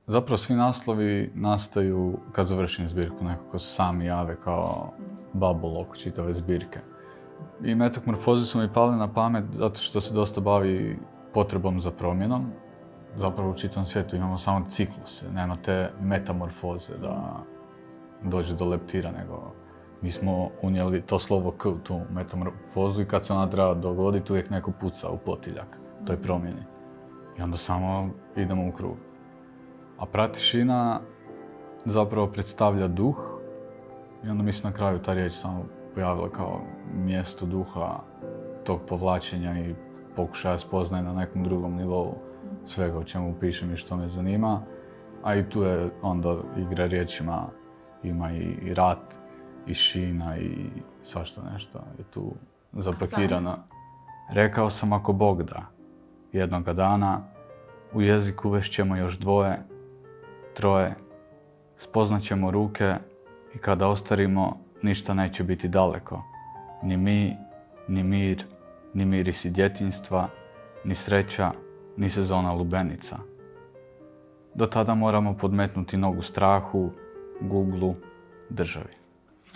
Zapravo svi naslovi nastaju kad završim zbirku, nekako se sami jave kao bubble oko čitave zbirke. I metamorfoze su mi pale na pamet zato što se dosta bavi potrebom za promjenom. Zapravo u čitavom svijetu imamo samo cikluse, nema te metamorfoze da dođe do leptira, nego mi smo unijeli to slovo K u tu metamorfozu i kad se ona treba dogoditi uvijek neko puca u potiljak toj promjeni. I onda samo idemo u krug. A pratišina zapravo predstavlja duh i onda mi se na kraju ta riječ samo pojavila kao mjesto duha, tog povlačenja i pokušaja spoznaje na nekom drugom nivou svega o čemu pišem i što me zanima. A i tu je onda igra riječima, ima i rat, i šina i svašta nešto je tu zapakirano. Rekao sam ako Bog da, jednoga dana u jezik uvešćemo još dvoje, troje, spoznat ćemo ruke i kada ostarimo ništa neće biti daleko. Ni mi, ni mir, ni mirisi djetinjstva, ni sreća, ni sezona lubenica. Do tada moramo podmetnuti nogu strahu, guglu, državi.